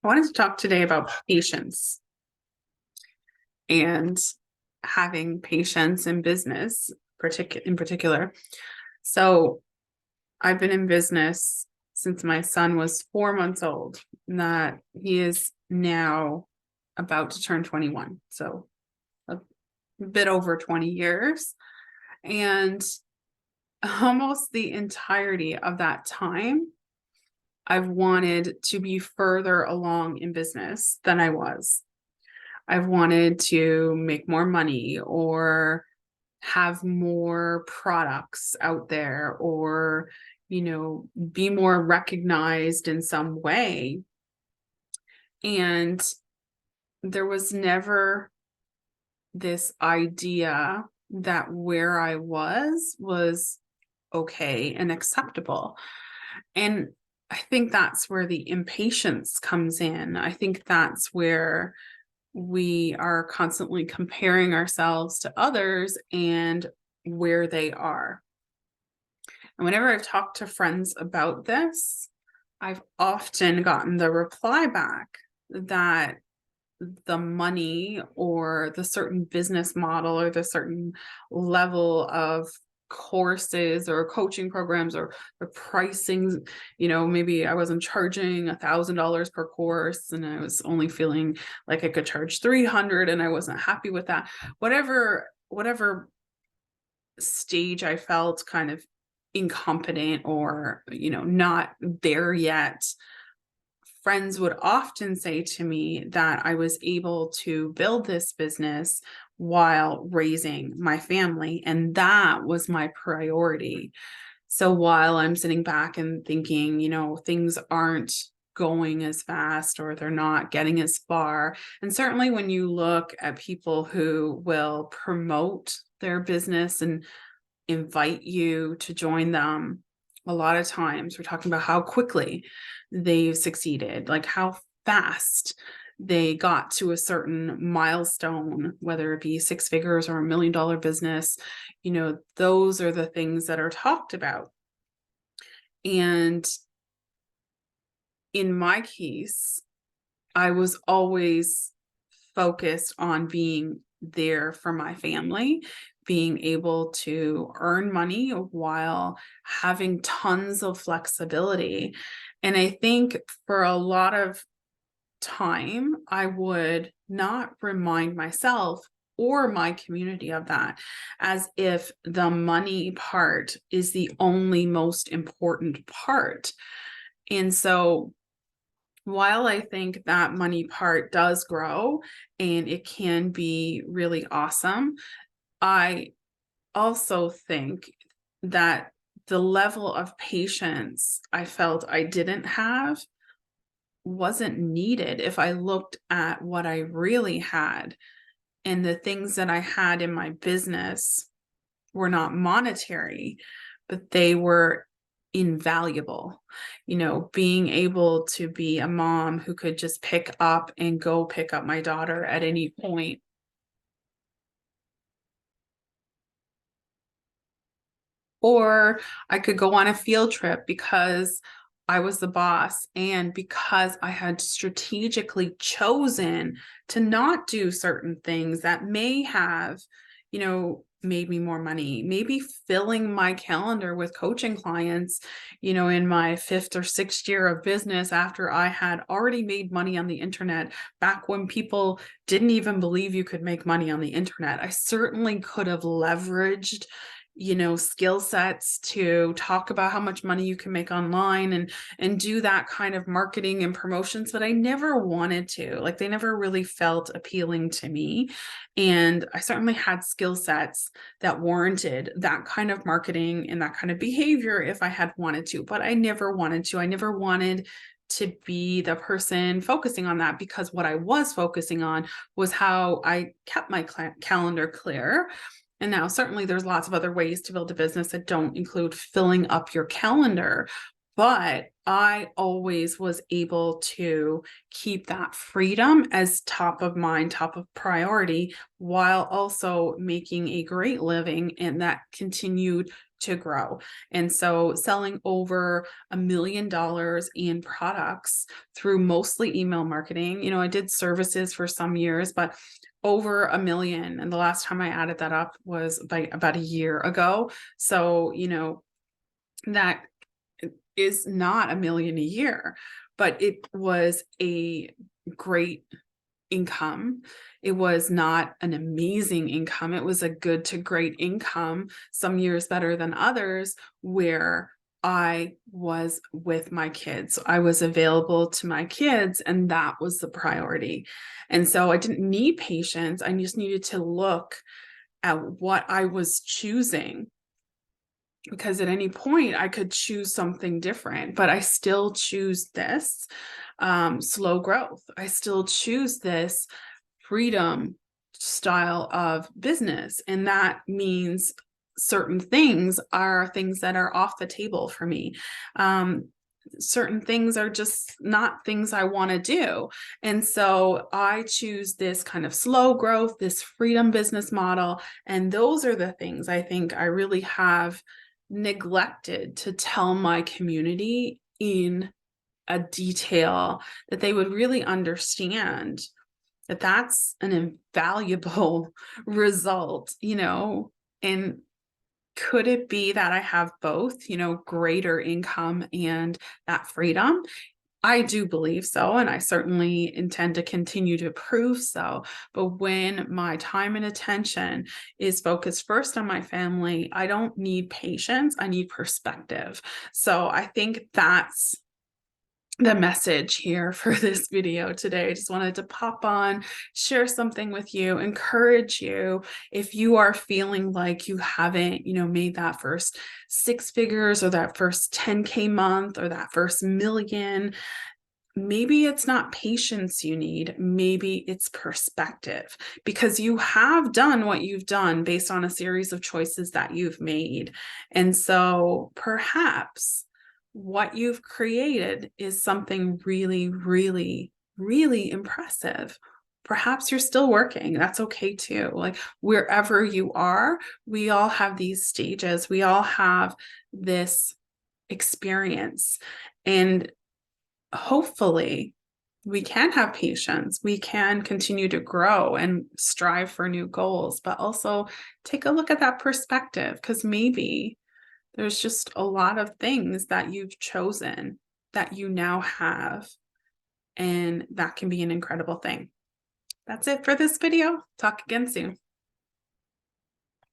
I wanted to talk today about patience and having patience in business, in particular. So, I've been in business since my son was 4 months old, and that he is now about to turn 21. So, a bit over 20 years. And almost the entirety of that time, I've wanted to be further along in business than I was. I've wanted to make more money or have more products out there or, be more recognized in some way. And there was never this idea that where I was okay and acceptable. And I think that's where the impatience comes in. I think that's where we are constantly comparing ourselves to others and where they are. And whenever I've talked to friends about this, I've often gotten the reply back that the money or the certain business model or the certain level of courses or coaching programs or the pricing, maybe I wasn't charging $1,000 per course and I was only feeling like I could charge 300 and I wasn't happy with that. Whatever stage I felt kind of incompetent or, not there yet, friends would often say to me that I was able to build this business while raising my family, and that was my priority. So while I'm sitting back and thinking, things aren't going as fast or they're not getting as far, and certainly when you look at people who will promote their business and invite you to join them, a lot of times we're talking about how quickly they've succeeded, like how fast they got to a certain milestone, whether it be six figures or $1 million business. Those are the things that are talked about. And in my case, I was always focused on being there for my family, being able to earn money while having tons of flexibility. And I think for a lot of time, I would not remind myself or my community of that, as if the money part is the only most important part. And so while I think that money part does grow and it can be really awesome, I also think that the level of patience I felt I didn't have wasn't needed if I looked at what I really had. And the things that I had in my business were not monetary, but they were invaluable. Being able to be a mom who could just pick up and go pick up my daughter at any point. Or I could go on a field trip because I was the boss and because I had strategically chosen to not do certain things that may have, made me more money. Maybe filling my calendar with coaching clients, in my fifth or sixth year of business after I had already made money on the internet back when people didn't even believe you could make money on the internet. I certainly could have leveraged skill sets to talk about how much money you can make online and do that kind of marketing and promotions, but I never wanted to. Like, they never really felt appealing to me. And I certainly had skill sets that warranted that kind of marketing and that kind of behavior if I had wanted to, but I never wanted to. I never wanted to be the person focusing on that, because what I was focusing on was how I kept my calendar clear. And now, certainly, there's lots of other ways to build a business that don't include filling up your calendar. But I always was able to keep that freedom as top of mind, top of priority, while also making a great living and that continued to grow. And so selling over $1 million in products through mostly email marketing. I did services for some years, but over 1 million. And the last time I added that up was about a year ago. So, that is not $1 million a year, but it was a great income. It was not an amazing income. It was a good to great income, some years better than others, where I was with my kids. I was available to my kids, and that was the priority. And so I didn't need patience. I just needed to look at what I was choosing, because at any point I could choose something different, but I still choose this slow growth. I still choose this freedom style of business. And that means certain things are things that are off the table for me. Certain things are just not things I want to do. And so I choose this kind of slow growth, this freedom business model. And those are the things I think I really have neglected to tell my community in a detail that they would really understand that that's an invaluable result, and could it be that I have both, greater income and that freedom? I do believe so, and I certainly intend to continue to prove so. But when my time and attention is focused first on my family, I don't need patience, I need perspective. So I think that's the message here for this video today. I just wanted to pop on, share something with you, encourage you. If you are feeling like you haven't, made that first 6 figures or that first 10K month or that first million, maybe it's not patience you need, maybe it's perspective, because you have done what you've done based on a series of choices that you've made. And so perhaps what you've created is something really, really, really impressive. Perhaps you're still working. That's okay too. Like wherever you are, we all have these stages. We all have this experience. And hopefully we can have patience. We can continue to grow and strive for new goals, but also take a look at that perspective, because maybe there's just a lot of things that you've chosen that you now have, and that can be an incredible thing. That's it for this video. Talk again soon.